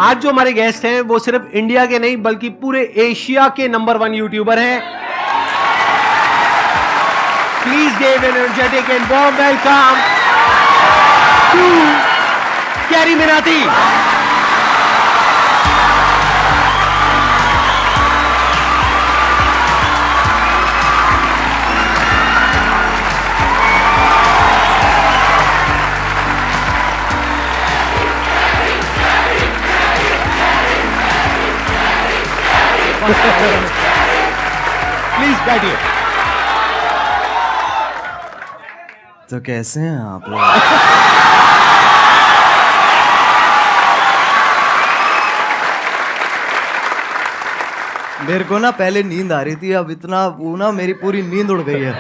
आज जो हमारे गेस्ट हैं वो सिर्फ इंडिया के नहीं बल्कि पूरे एशिया के नंबर 1 यूट्यूबर हैं। Please give an energetic and warm welcome to Carry Minati. Please बैठिए। तो कैसे हैं आप लोग? मेरे को ना पहले नींद आ रही थी, अब इतना वो ना मेरी पूरी नींद उड़ गई है।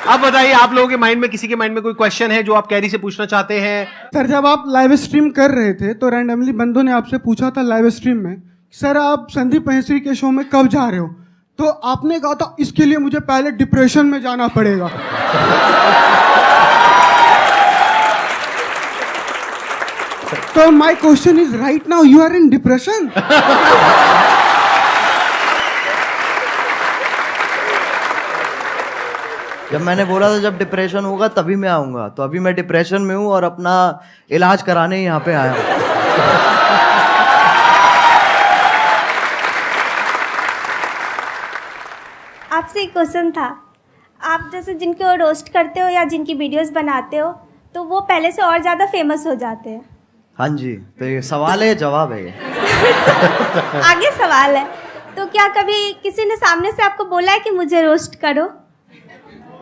अब बताइए, आप लोगों के माइंड में, किसी के माइंड में कोई क्वेश्चन है जो आप कैरी से पूछना चाहते हैं? सर, जब आप लाइव स्ट्रीम कर रहे थे तो रैंडमली बंदों ने आपसे पूछा था लाइव स्ट्रीम में, सर आप संदीप महेश्वरी के शो में कब जा रहे हो? तो आपने कहा था इसके लिए मुझे पहले डिप्रेशन में जाना पड़ेगा। तो my question is, right now you are in depression? जब मैंने बोला था जब डिप्रेशन होगा तभी मैं आऊंगा, तो अभी मैं डिप्रेशन में हूँ और अपना इलाज कराने यहाँ पे आया हूँ। आपसे एक क्वेश्चन था, आप जैसे जिनको रोस्ट करते हो या जिनकी वीडियोस बनाते हो तो वो पहले से और ज़्यादा फेमस हो जाते हैं। हाँ जी, तो ये सवाल है, जवाब है ये। आगे सवाल है, तो क्या कभी किसी ने सामने से आपको बोला है कि मुझे रोस्ट करो?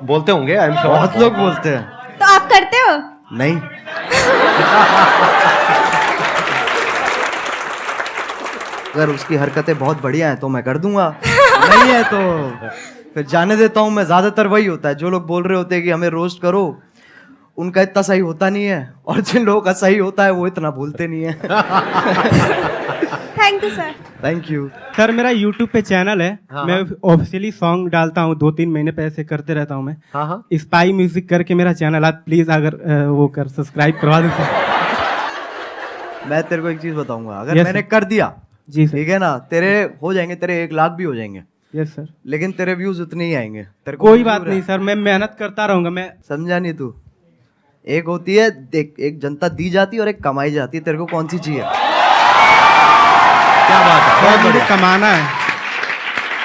बोलते होंगे, आई एम श्योर। बहुत लोग बोलते हैं। तो आप करते हो? नहीं। अगर उसकी हरकतें बहुत बढ़िया हैं तो मैं कर दूंगा, नहीं है तो फिर जाने देता हूँ मैं। ज्यादातर वही होता है, जो लोग बोल रहे होते हैं कि हमें रोस्ट करो, उनका इतना सही होता नहीं है, और जिन लोगों का सही होता है वो इतना भूलते नहीं है। Thank you sir. Thank you sir. मेरा YouTube पे चैनल है। हाँ, मैं ऑफिशियली सॉन्ग डालता हूँ, 2-3 महीने पे ऐसे करते रहता हूँ मैं। हाँ हाँ। स्पाई म्यूजिक करके मेरा चैनल, आप प्लीज अगर वो कर सब्सक्राइब करवा दो सर। मैं तेरे को एक चीज बताऊंगा, अगर Yes, मैंने sir. कर दिया जी सर। ठीक है ना, तेरे हो जाएंगे, तेरे 1 लाख भी हो जाएंगे, यस सर। लेकिन तेरे व्यूज उतने ही आएंगे। तेरे को कोई मंजूर बात है? नहीं सर, मैं मेहनत करता रहूंगा। मैं समझा नहीं तू? एक होती है देख, एक जनता दी जाती है और एक कमाई जाती है। तेरे को कौन सी चाहिए? क्या बात है, बहुत मुझे बढ़िया। कमाना है,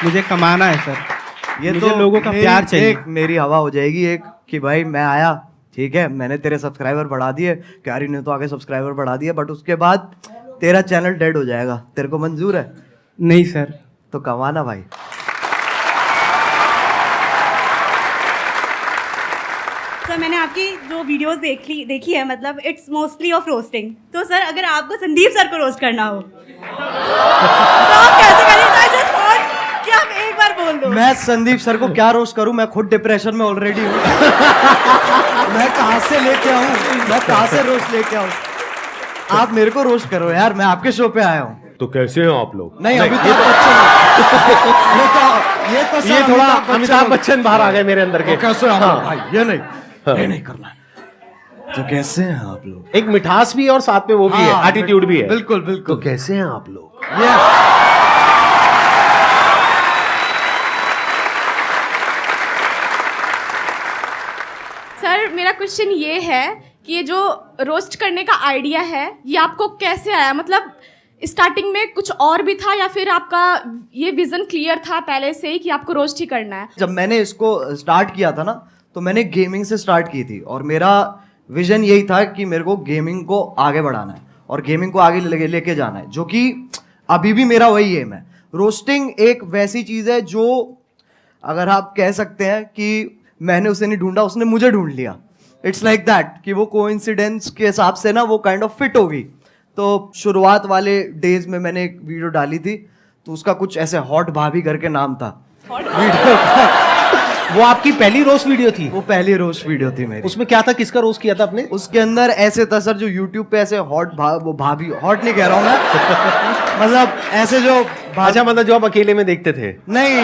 मुझे कमाना है सर। ये मुझे तो लोगों का प्यार चाहिए। एक मेरी हवा हो जाएगी एक कि भाई मैं आया, ठीक है, मैंने तेरे सब्सक्राइबर बढ़ा दिए, क्यारी ने तो आगे सब्सक्राइबर बढ़ा दिए, बट उसके बाद तेरा चैनल डेड हो जाएगा। तेरे को मंजूर है? नहीं सर। तो कमाना भाई। सर, मैंने आपकी जो वीडियोस देखी है, मतलब इट्स मोस्टली ऑफ रोस्टिंग। तो सर, अगर आपको संदीप सर को रोस्ट करना हो तो आप कैसे करेंगे? जस्ट वॉन्ट कि आप एक बार बोल दो। मैं संदीप सर को क्या रोस्ट करूं? मैं खुद डिप्रेशन में ऑलरेडी हूं। मैं कहां से लेके आऊं? मैं कहां से रोस्ट लेके आऊं? आप मेरे को रोस्ट करो यार, मैं आपके शो पे आया हूं। तो कैसे हो आप लोग? नहीं, अभी तो ये ये थोड़ा अमिताभ बच्चन बाहर आ गए मेरे अंदर के। कैसे हैं आप हाँ। लोग? भाई ये नहीं करना है। तो कैसे हैं आप लोग? एक मिठास भी है और साथ में वो भी है, हाँ, एटीट्यूड भी है। बिल्कुल बिल्कुल। तो कैसे हैं आप लोग? ये सर, मेरा क्वेश्चन ये है कि ये जो रोस्ट करने का आइडिया है ये आपको कैसे आया? मतलब स्टार्टिंग में कुछ और भी था या फिर आपका ये विजन क्लियर था पहले से ही कि आपको रोस्ट ही करना है? जब मैंने इसको स्टार्ट किया था ना, तो मैंने गेमिंग से स्टार्ट की थी, और मेरा विजन यही था कि मेरे को गेमिंग को आगे बढ़ाना है और गेमिंग को आगे लेके जाना है, जो कि अभी भी मेरा वही एम है। रोस्टिंग एक वैसी चीज है जो, अगर आप कह सकते हैं कि मैंने उसे नहीं ढूंढा, उसने मुझे ढूंढ लिया। इट्स लाइक दैट कि वो कोइंसिडेंस के हिसाब से ना वो काइंड ऑफ फिट होगी। तो शुरुआत वाले डेज में मैंने एक वीडियो डाली थी, तो उसका कुछ ऐसे हॉट भाभी करके नाम था वीडियो का। वो आपकी पहली रोस्ट वीडियो थी? वो पहली रोस्ट वीडियो थी मेरी। उसमें क्या था, किसका रोस्ट किया था आपने? उसके अंदर ऐसे था सर, जो यूट्यूब पे ऐसे वो भाभी, हॉट नहीं कह रहा हूँ मैं, मतलब ऐसे जो अच्छा, मतलब जो आप अकेले में देखते थे? नहीं,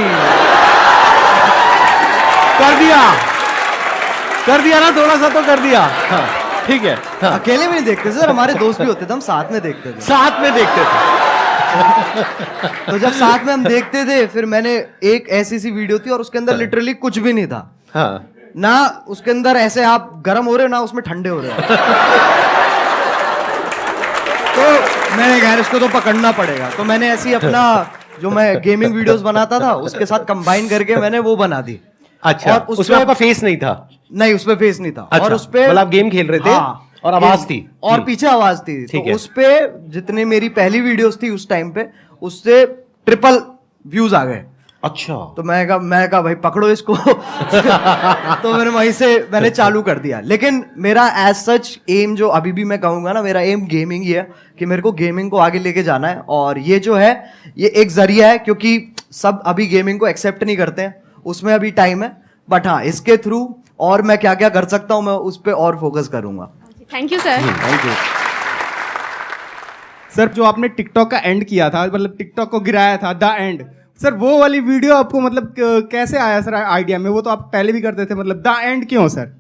कर दिया ना, थोड़ा सा तो कर दिया। हाँ। ठीक है, अकेले भी नहीं देखते सर, हमारे दोस्त भी होते थे, हम साथ में देखते थे। साथ में देखते थे। तो जब साथ में हम देखते थे, फिर मैंने एक ऐसी सी वीडियो थी और उसके अंदर लिटरली कुछ भी नहीं था। हाँ, ना उसके अंदर ऐसे आप गर्म हो रहे हो, ना उसमें ठंडे हो रहे हो। तो मैंने कहा इसको तो पकड़ना पड़ेगा, तो मैंने ऐसी अपना जो मैं गेमिंग वीडियोस बनाता था उसके साथ कंबाइन करके मैंने वो बना दी। अच्छा, और उसमें आपका फेस नहीं था? नहीं, उसपे फेस नहीं था। अच्छा, और उसपे मतलब आप गेम खेल रहे थे। हाँ, और आवाज थी और पीछे आवाज थी। ठीक तो है। उस पे जितने मेरी पहली वीडियोस थी उस टाइम पे, उससे ट्रिपल व्यूज आ गए। अच्छा, तो मैं कहा भाई पकड़ो इसको। तो वहीं से मैंने चालू कर दिया। लेकिन मेरा एज सच एम जो अभी भी मैं कहूंगा ना, मेरा एम गेमिंग ही है कि मेरे को गेमिंग को आगे लेके जाना है। और ये जो है ये एक जरिया है, क्योंकि सब अभी गेमिंग को एक्सेप्ट नहीं करते हैं, उसमें अभी टाइम है। बट हाँ, इसके थ्रू और मैं क्या क्या कर सकता हूँ मैं उस पर और फोकस करूंगा। Thank you sir. Thank you. Sir जो आपने टिकटॉक का एंड किया था, मतलब टिकटॉक को गिराया था, द एंड, सर वो वाली वीडियो आपको मतलब कैसे आया सर आइडिया में? वो तो आप पहले भी करते थे, मतलब द एंड क्यों सर?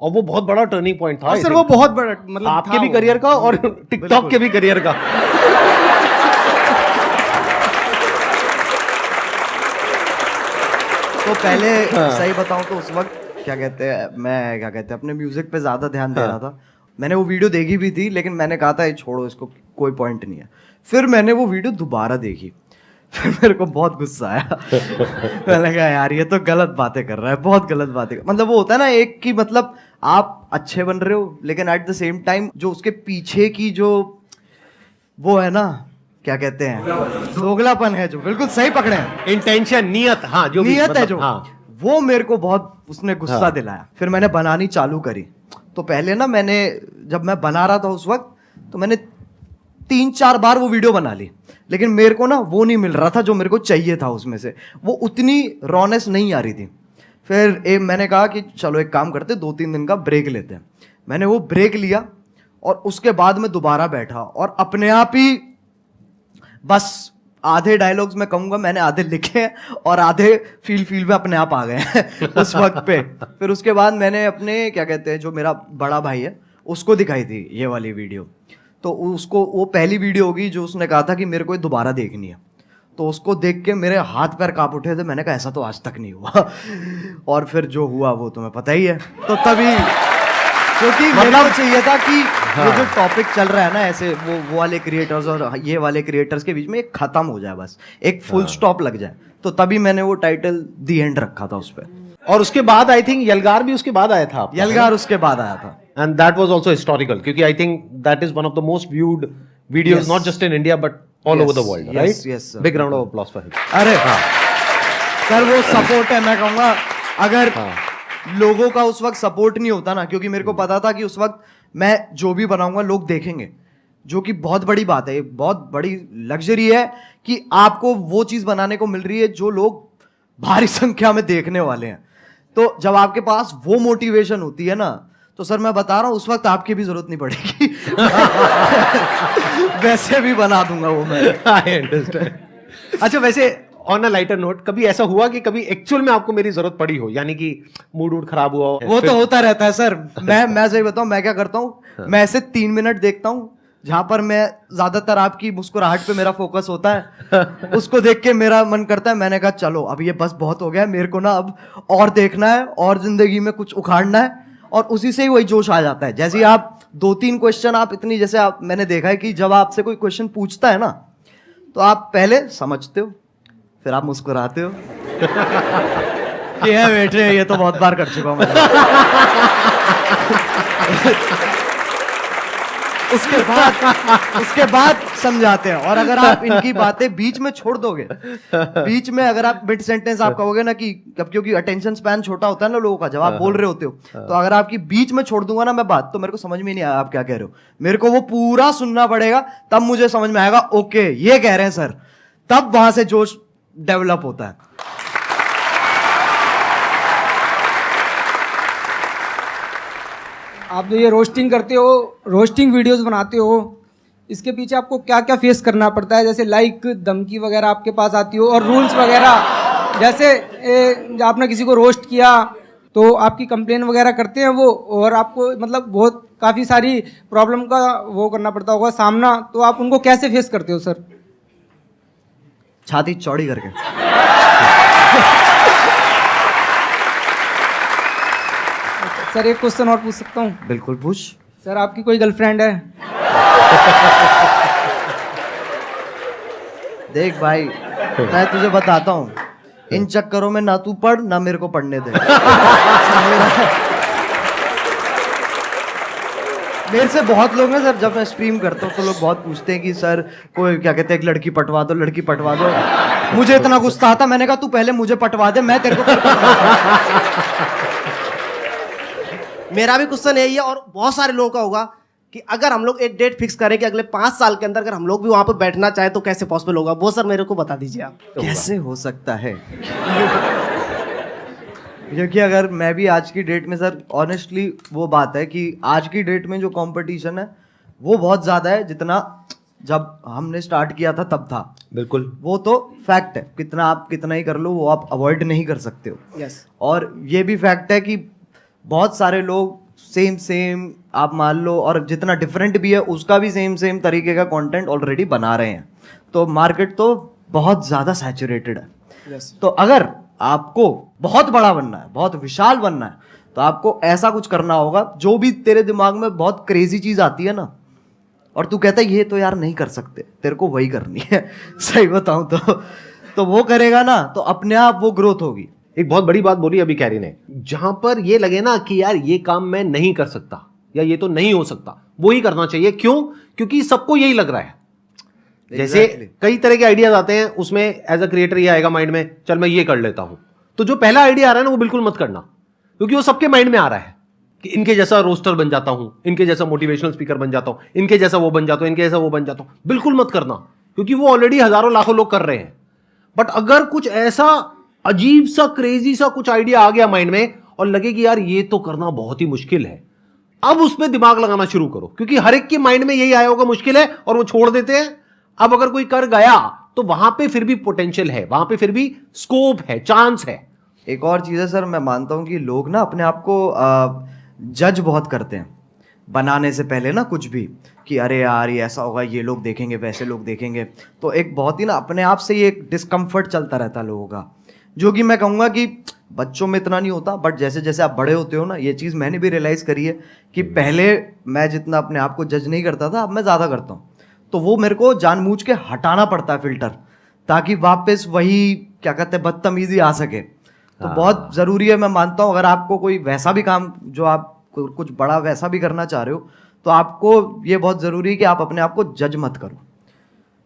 और वो बहुत बड़ा टर्निंग पॉइंट था। और सर वो बहुत बड़ा मतलब आपके था भी वो। करियर का और टिकटॉक के भी करियर का। तो पहले सही बताऊं तो उस वक्त मैं अपने म्यूजिक पे ज्यादा ध्यान दे रहा था। मैंने वो वीडियो देखी भी थी, लेकिन मैंने कहा था ये छोड़ो, इसको कोई पॉइंट नहीं है। फिर मैंने वो वीडियो दोबारा देखी, फिर मेरे को बहुत गुस्सा आया। मैंने कहा यार ये तो गलत बातें कर रहा है, बहुत गलत बातें मतलब वो होता है ना एक की, मतलब आप अच्छे बन रहे हो लेकिन एट द सेम टाइम जो उसके पीछे की जो वो है ना, क्या कहते हैं, दोगलापन है, जो बिल्कुल सही पकड़े हैं, इंटेंशन, नियत, हाँ, जो भी नियत है मतलब, जो, हाँ। वो मेरे को बहुत उसने गुस्सा हाँ। दिलाया। फिर मैंने बनानी चालू करी। तो पहले ना जब मैं बना रहा था उस वक्त, तो मैंने 3-4 बार वो वीडियो बना ली, लेकिन मेरे को ना वो नहीं मिल रहा था जो मेरे को चाहिए था उसमें से, वो उतनी रॉनेस नहीं आ रही थी। फिर मैंने कहा कि चलो एक काम करते, 2-3 दिन का ब्रेक लेते हैं। मैंने वो ब्रेक लिया और उसके बाद मैं दोबारा बैठा और अपने आप ही बस आधे डायलॉग्स मैं कहूंगा मैंने आधे लिखे हैं और आधे फील में अपने आप आ गए हैं उस वक्त पे। फिर उसके बाद मैंने अपने क्या कहते हैं जो मेरा बड़ा भाई है उसको दिखाई थी ये वाली वीडियो। तो उसको वो पहली वीडियो होगी जो उसने कहा था कि मेरे को ये दोबारा देखनी है। तो उसको देख के मेरे हाथ पैर कांप उठे थे। मैंने कहा ऐसा तो आज तक नहीं हुआ। और फिर जो हुआ वो तुम्हें पता ही है। तो तभी क्योंकि मतलब चाहिए था कि ये जो टॉपिक चल रहा है ना ऐसे वो वाले क्रिएटर्स और ये वाले क्रिएटर्स के बीच में एक खत्म हो जाए, बस एक फुल स्टॉप लग जाए। तो तभी मैंने वो टाइटल दी एंड रखा था उस पर। और उसके बाद आई थिंक यलगार भी उसके बाद आया था आपका, यलगार उसके बाद आया था। And that was also historical, क्योंकि I think that is one of the most viewed videos not just in India but all over the world, right? yes, sir. Big round of applause for him. अरे sir वो support है, मैं कहूंगा अगर लोगों का उस वक्त सपोर्ट नहीं होता ना, क्योंकि मेरे को पता था कि उस वक्त मैं जो भी बनाऊंगा लोग देखेंगे, जो कि बहुत बड़ी बात है, ये बहुत बड़ी लग्जरी है कि आपको वो चीज बनाने को मिल रही है जो लोग भारी संख्या में देखने वाले हैं। तो जब आपके पास वो मोटिवेशन होती है ना, तो सर मैं बता रहा हूं उस वक्त आपकी भी जरूरत नहीं पड़ेगी। वैसे भी बना दूंगा वो मैं। I understand. अच्छा, वैसे ऑन अ लाइटर नोट, कभी ऐसा हुआ कि कभी एक्चुअल में आपको मेरी जरूरत पड़ी हो, यानी कि मूड खराब हुआ हो? वो तो होता रहता है सर। मैं सही बताऊं, मैं क्या करता हूं, मैं ऐसे 3 मिनट देखता हूं जहां पर मैं ज्यादातर आपकी मुस्कुराहट पे मेरा फोकस होता है। उसको देख के मेरा मन करता है, मैंने कहा चलो अब ये बस बहुत हो गया, मेरे को ना अब और देखना है और जिंदगी में कुछ उखाड़ना है। और उसी से ही वही जोश आ जाता है। जैसे आप 2-3 क्वेश्चन आप इतनी, जैसे आप मैंने देखा है कि जब आपसे कोई क्वेश्चन पूछता है ना, तो आप पहले समझते हो, फिर आप मुस्कुराते हो कि है बेटे ये तो बहुत बार कर चुका हूं मैं। उसके बाद समझाते हैं। और अगर आप इनकी बातें बीच में छोड़ दोगे, बीच में अगर आप मिड सेंटेंस आप कहोगे ना कि क्योंकि अटेंशन स्पैन छोटा होता है ना लोगों का, जब आप बोल रहे होते हो, तो अगर आपकी बीच में छोड़ दूंगा ना मैं बात, तो मेरे को समझ में नहीं आया आप क्या कह रहे हो। मेरे को वो पूरा सुनना पड़ेगा, तब मुझे समझ में आएगा ओके ये कह रहे हैं सर, तब वहां से जोश डेवलप होता है। आप जो ये रोस्टिंग करते हो, रोस्टिंग वीडियोस बनाते हो, इसके पीछे आपको क्या क्या फेस करना पड़ता है? जैसे लाइक धमकी वगैरह आपके पास आती हो, और रूल्स वगैरह, जैसे आपने किसी को रोस्ट किया तो आपकी कंप्लेन वगैरह करते हैं वो, और आपको मतलब बहुत काफ़ी सारी प्रॉब्लम का वो करना पड़ता होगा सामना, तो आप उनको कैसे फेस करते हो सर? छाती चौड़ी करके। सर एक क्वेश्चन और पूछ सकता हूँ? बिल्कुल पूछ। सर आपकी कोई गर्लफ्रेंड है? देख भाई, मैं तुझे बताता हूँ, इन चक्करों में ना तू पढ़ ना मेरे को पढ़ने दे। मेरे से बहुत लोग हैं सर, जब मैं स्ट्रीम करता हूँ तो लोग बहुत पूछते हैं कि सर कोई क्या कहते हैं, एक लड़की पटवा दो, लड़की पटवा दो। मुझे इतना गुस्सा आता, मैंने कहा तू पहले मुझे पटवा दे, मैं तेरे को फिर मेरा भी क्वेश्चन यही है, और बहुत सारे लोगों का होगा कि अगर हम लोग एक डेट फिक्स करें कि अगले 5 साल के अंदर अगर हम लोग भी वहां पर बैठना चाहे तो कैसे पॉसिबल होगा, वो सर मेरे को बता दीजिए आप। कैसे हो सकता है? क्योंकि अगर मैं भी आज की डेट में सर, ऑनेस्टली वो बात है कि आज की डेट में जो कंपटीशन है वो बहुत ज़्यादा है, जितना जब हमने स्टार्ट किया था तब था। बिल्कुल, वो तो फैक्ट है, कितना आप कितना ही कर लो वो आप अवॉइड नहीं कर सकते हो। यस। और ये भी फैक्ट है कि बहुत सारे लोग सेम आप मान लो, और जितना डिफरेंट भी है उसका भी सेम तरीके का कंटेंट ऑलरेडी बना रहे हैं, तो मार्केट तो बहुत ज़्यादा सैचुरेटेड है। यस। तो अगर आपको बहुत बड़ा बनना है, बहुत विशाल बनना है, तो आपको ऐसा कुछ करना होगा, जो भी तेरे दिमाग में बहुत क्रेजी चीज़ आती है ना, और तू कहता है ये तो यार नहीं कर सकते, तेरे को वही करनी है। सही बताऊं तो वो करेगा ना तो अपने आप वो ग्रोथ होगी। एक बहुत बड़ी बात बोली अभी कैरी ने, जहां पर ये लगे ना कि यार ये काम मैं नहीं कर सकता या ये तो नहीं हो सकता, वो ही करना चाहिए। क्यों? क्योंकि सबको यही लग रहा है। जैसे कई तरह के आइडियाज आते हैं, उसमें एज अ क्रिएटर ये आएगा माइंड में, चल मैं ये कर लेता हूं, तो जो पहला आइडिया आ रहा है ना वो बिल्कुल मत करना, क्योंकि वो सबके माइंड में आ रहा है कि इनके जैसा रोस्टर बन जाता हूं, इनके जैसा मोटिवेशनल स्पीकर बन जाता हूं, इनके जैसा वो बन जाता हूं, इनके जैसा वो बन जाता हूं। बिल्कुल मत करना, क्योंकि वो ऑलरेडी हजारों लाखों लोग कर रहे हैं। बट अगर कुछ ऐसा अजीब सा क्रेजी सा कुछ आइडिया आ गया माइंड में और लगे कि यार ये तो करना बहुत ही मुश्किल है, अब उसमें दिमाग लगाना शुरू करो, क्योंकि हर एक के माइंड में यही आया होगा मुश्किल है और वो छोड़ देते हैं। अब अगर कोई कर गया तो वहां पे फिर भी पोटेंशियल है, वहां पे फिर भी स्कोप है, चांस है। एक और चीज़ है सर, मैं मानता हूँ कि लोग ना अपने आप को जज बहुत करते हैं बनाने से पहले ना, कुछ भी कि अरे यार ये ऐसा होगा, ये लोग देखेंगे, वैसे लोग देखेंगे, तो एक बहुत ही ना अपने आप से ही एक डिस्कम्फर्ट चलता रहता है लोगों का, जो कि मैं कहूँगा कि बच्चों में इतना नहीं होता, बट जैसे जैसे आप बड़े होते हो ना, ये चीज़ मैंने भी रियलाइज़ करी है कि पहले मैं जितना अपने आप को जज नहीं करता था, अब मैं ज़्यादा करता हूँ। तो वो मेरे को जानबूझ के हटाना पड़ता है फिल्टर, ताकि वापस वही क्या कहते हैं बदतमीजी आ सके। तो बहुत ज़रूरी है, मैं मानता हूँ, अगर आपको कोई वैसा भी काम जो आप कुछ बड़ा वैसा भी करना चाह रहे हो, तो आपको ये बहुत ज़रूरी है कि आप अपने आप को जज मत करो,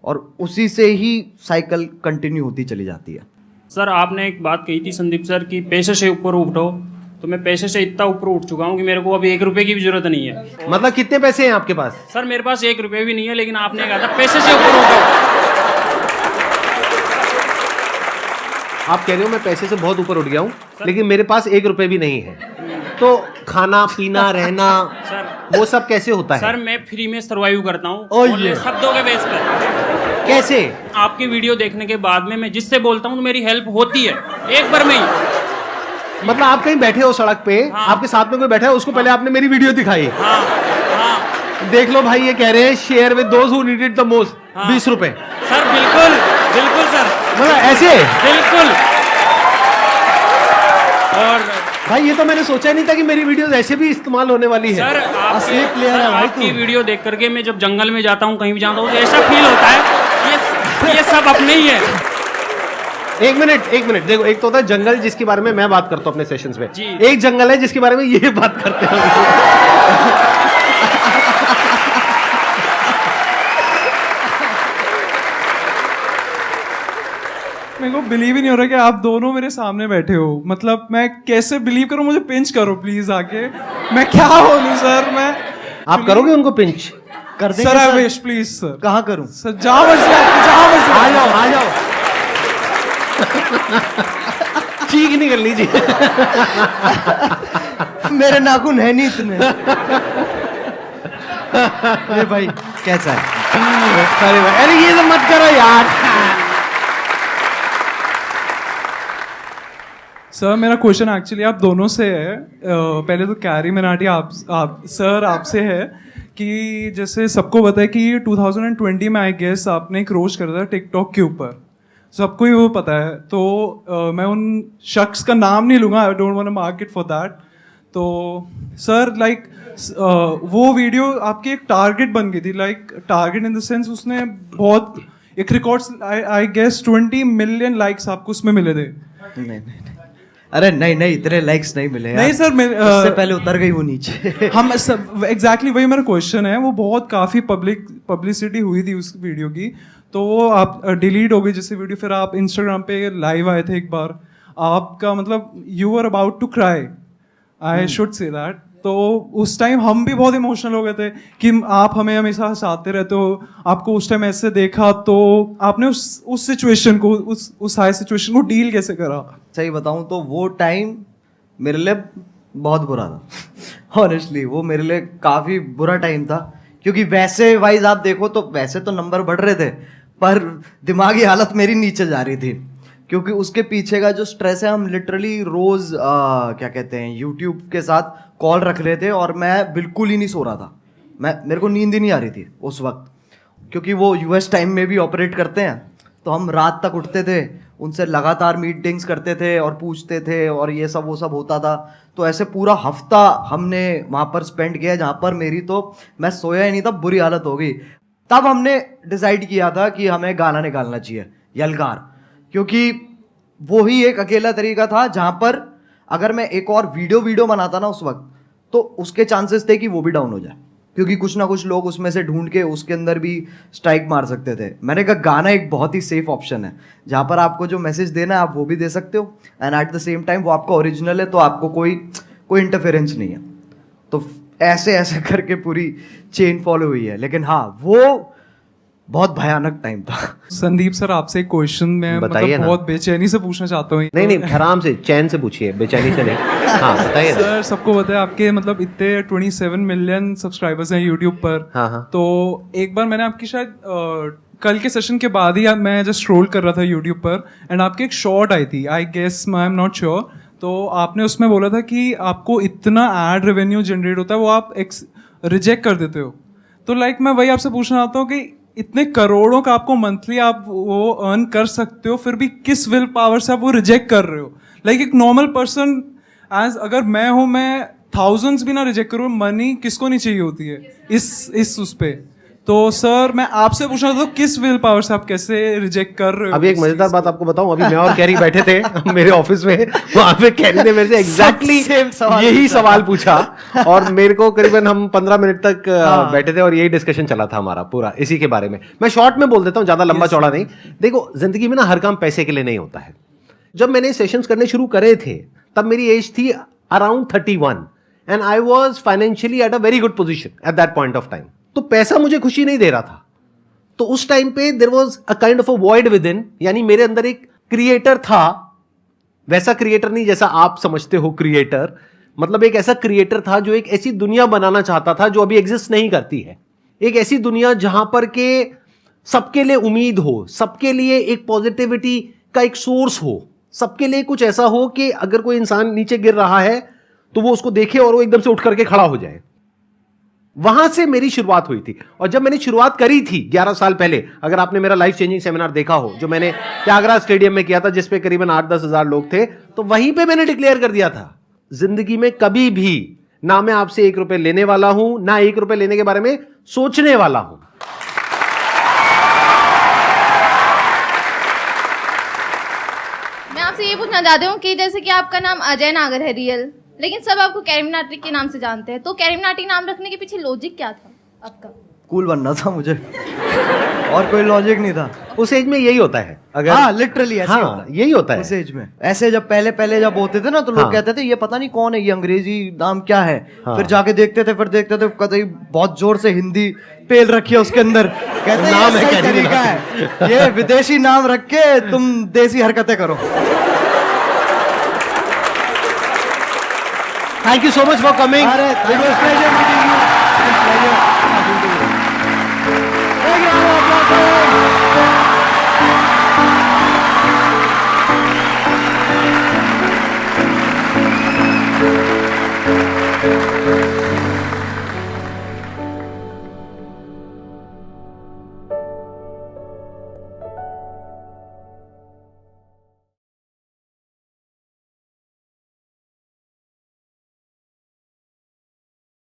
और उसी से ही साइकिल कंटिन्यू होती चली जाती है। सर आपने एक बात कही थी संदीप सर कि पैसे से ऊपर उठो, तो मैं पैसे से इतना ऊपर उठ चुका हूँ कि मेरे को अभी 1 रुपए की भी जरूरत नहीं है। मतलब कितने पैसे हैं आपके पास? सर मेरे पास 1 रुपए भी नहीं है, लेकिन आपने कहा था पैसे से ऊपर उठो। आप कह रहे हो मैं पैसे से बहुत ऊपर उठ गया हूँ, लेकिन मेरे पास 1 रुपए भी नहीं है, तो खाना पीना रहना सर वो सब कैसे होता है? सर मैं फ्री में सर्वाइव करता हूँ शब्दों के बेस पर। कैसे? आपकी वीडियो देखने के बाद में मैं जिससे बोलता हूँ तो मेरी हेल्प होती है एक बार में ही। मतलब आप कहीं बैठे हो सड़क पे, हाँ। आपके साथ में कोई बैठा है, उसको पहले आपने मेरी वीडियो दिखाई, हाँ हाँ देख लो भाई ये कह रहे हैं share with those who need it the most, 20 रुपए। सर बिल्कुल बिल्कुल सर, मतलब ऐसे बिल्कुल। और भाई ये तो मैंने सोचा नहीं था कि मेरी वीडियोस ऐसे भी इस्तेमाल होने वाली है। सर असली प्लेयर है भाई आपकी वीडियो देख करके मैं जब जंगल में जाता हूँ, कहीं भी जाता हूँ, तो ऐसा फील होता है ये सब अपने ही है। एक मिनट देखो, एक तो होता है जंगल जिसके बारे में मैं बात करता हूँ अपने सेशंस में, जी। एक जंगल है जिसके बारे में ये बात करते हैं। मेरे को बिलीव ही नहीं हो रहा कि आप दोनों मेरे सामने बैठे हो। मतलब मैं कैसे बिलीव करूं? मुझे पिंच करो प्लीज आके, मैं क्या बोलूं सर। मैं आप करोगे उनको पिंच? कर देंगे sir I wish please sir. कहाँ करूं सर जहां मर्जी जहां मर्जी आ जाओ ठीक नहीं कर लीजिए। मेरे नाखून है नहीं इतने। अरे भाई कैसा है? अरे ये तो मत करो यार। सर मेरा क्वेश्चन एक्चुअली आप दोनों से है। पहले तो कैरी मिनाटी आप सर आपसे है कि जैसे सबको पता है कि 2020 में आई गेस आपने एक रोस्ट करा था टिकटॉक के ऊपर, सबको ही वो पता है। तो मैं उन शख्स का नाम नहीं लूँगा, I don't want to mark it for that. तो सर लाइक वो वीडियो आपकी एक टारगेट बन गई थी, like target in the sense उसने बहुत एक records I guess 20 million likes आपको उसमें मिले थे। नहीं अरे नहीं इतने लाइक्स नहीं मिले नहीं सर, उससे पहले उतर गई वो नीचे। हम सब एग्जैक्टली वही मेरा क्वेश्चन है। वो बहुत काफ़ी पब्लिसिटी हुई थी उस वीडियो की, तो वो आप डिलीट हो गई जैसे वीडियो। फिर आप इंस्टाग्राम पे लाइव आए थे एक बार, आपका मतलब you are about to cry, I should say that. तो उस टाइम हम भी बहुत इमोशनल हो गए थे कि आप हमें हमेशा हंसाते रहते हो, आपको उस टाइम ऐसे देखा, तो आपने उस सिचुएशन को उस हाई सिचुएशन को डील कैसे करा? सही बताऊं तो वो टाइम मेरे लिए बहुत बुरा था ऑनेस्टली। वो मेरे लिए काफ़ी बुरा टाइम था, क्योंकि वैसे वाइज आप देखो तो वैसे तो नंबर बढ़ रहे थे, पर दिमागी हालत मेरी नीचे जा रही थी, क्योंकि उसके पीछे का जो स्ट्रेस है, हम लिटरली रोज़ क्या कहते हैं यूट्यूब के साथ कॉल रख रहे थे और मैं बिल्कुल ही नहीं सो रहा था। मेरे को नींद ही नहीं आ रही थी उस वक्त, क्योंकि वो यूएस टाइम में भी ऑपरेट करते हैं, तो हम रात तक उठते थे, उनसे लगातार मीटिंग्स करते थे और पूछते थे और ये सब वो सब होता था। तो ऐसे पूरा हफ्ता हमने वहाँ पर स्पेंड किया, जहाँ पर मेरी तो मैं सोया ही नहीं था, बुरी हालत हो गई। तब हमने डिसाइड किया था कि हमें गाना निकालना चाहिए, यलगार, क्योंकि वो ही एक अकेला तरीका था जहाँ पर अगर मैं एक और वीडियो बनाता ना उस वक्त, तो उसके चांसेस थे कि वो भी डाउन हो जाए, क्योंकि कुछ ना कुछ लोग उसमें से ढूंढ के उसके अंदर भी स्ट्राइक मार सकते थे। मैंने कहा गाना एक बहुत ही सेफ ऑप्शन है, जहाँ पर आपको जो मैसेज देना है आप वो भी दे सकते हो, and at the same time वो आपका ओरिजिनल है, तो आपको कोई इंटरफेरेंस नहीं है। तो ऐसे करके पूरी चेन फॉलो हुई है। लेकिन हाँ, वो बहुत भयानक टाइम था। संदीप सर आपसे एक क्वेश्चन मैं मतलब बहुत बेचैनी से पूछना चाहता हूँ। नहीं आराम से चैन से पूछिए, बेचैनी से नहीं। हाँ बताइए सर, सबको पता है आपके मतलब इतने 27 मिलियन सब्सक्राइबर्स हैं यूट्यूब पर। हाँ। तो एक बार मैंने आपकी शायद कल के सेशन के बाद ही मैं जस्ट स्क्रॉल कर रहा था यूट्यूब पर, एंड आपकी एक शॉर्ट आई थी, I guess I am not sure, तो आपने उसमें बोला था कि आपको इतना एड रेवेन्यू जनरेट होता है वो आप रिजेक्ट कर देते हो। तो लाइक मैं वही आपसे पूछना चाहता हूँ कि इतने करोड़ों का आपको मंथली आप वो अर्न कर सकते हो, फिर भी किस विल पावर से आप वो रिजेक्ट कर रहे हो? लाइक एक नॉर्मल पर्सन एज अगर मैं हूँ, मैं थाउजेंड्स भी ना रिजेक्ट करूँ, मनी किसको नहीं चाहिए होती है इस उस पे। तो सर मैं आपसे पूछना था किस विल पावर से आप कैसे रिजेक्ट कर रहे हो? अभी एक मजेदार बात आपको बताऊं, अभी मैं और कैरी बैठे थे मेरे ऑफिस में, वहां पे कैरी ने मेरे से एग्जैक्टली यही सवाल पूछा, और मेरे को करीबन हम 15 मिनट तक बैठे थे और यही डिस्कशन चला था हमारा पूरा इसी के बारे में। मैं शॉर्ट में बोल देता हूं, ज्यादा लंबा चौड़ा नहीं। देखो, जिंदगी में ना हर काम पैसे के लिए नहीं होता है। जब मैंने सेशंस करने शुरू करे थे तब मेरी एज थी around 31 and I was financially at a very good position at that point of time. तो पैसा मुझे खुशी नहीं दे रहा था। तो उस टाइम पे there was a kind of a void within, यानी मेरे अंदर एक क्रिएटर था, वैसा क्रिएटर नहीं जैसा आप समझते हो क्रिएटर, मतलब एक ऐसा क्रिएटर था जो एक ऐसी दुनिया बनाना चाहता था जो अभी एग्जिस्ट नहीं करती है। एक ऐसी दुनिया जहां पर के सबके लिए उम्मीद हो, सबके लिए एक पॉजिटिविटी का एक सोर्स हो, सबके लिए कुछ ऐसा हो कि अगर कोई इंसान नीचे गिर रहा है तो वो उसको देखे और वो एकदम से उठ करके खड़ा हो जाए। वहां से मेरी शुरुआत हुई थी। और जब मैंने शुरुआत करी थी 11 साल पहले, अगर आपने मेरा लाइफ चेंजिंग सेमिनार देखा हो जो मैंने त्यागराज स्टेडियम में किया था, जिसपे करीबन 8-10 हजार लोग थे, तो वहीं पे मैंने डिक्लेयर कर दिया था, जिंदगी में कभी भी ना मैं आपसे 1 रुपए लेने वाला हूं, ना 1 रुपए लेने के बारे में सोचने वाला हूं। मैं आपसे ये पूछना चाहती हूँ कि जैसे कि आपका नाम अजय नागर है रियल, लेकिन सब आपको कैरी मिनाटी के नाम से जानते हैं, तो कैरी मिनाटी नाम रखने के पीछे लॉजिक क्या था आपका? कूल बनना था मुझे, और कोई लॉजिक नहीं था। उस एज में यही होता है, अगर हाँ लिटरली ऐसे हाँ, होता है यही होता है उस एज में। ऐसे जब पहले जब होते थे ना, तो लोग कहते थे ये पता नहीं कौन है, ये अंग्रेजी नाम क्या है। फिर जाके देखते थे, कहते बहुत जोर से हिंदी पेल रखी है उसके अंदर, कहते नाम है क्या तरीका है, ये विदेशी नाम रख के तुम देसी हरकतें करो। Thank you so much for coming. It was pleasure meeting you.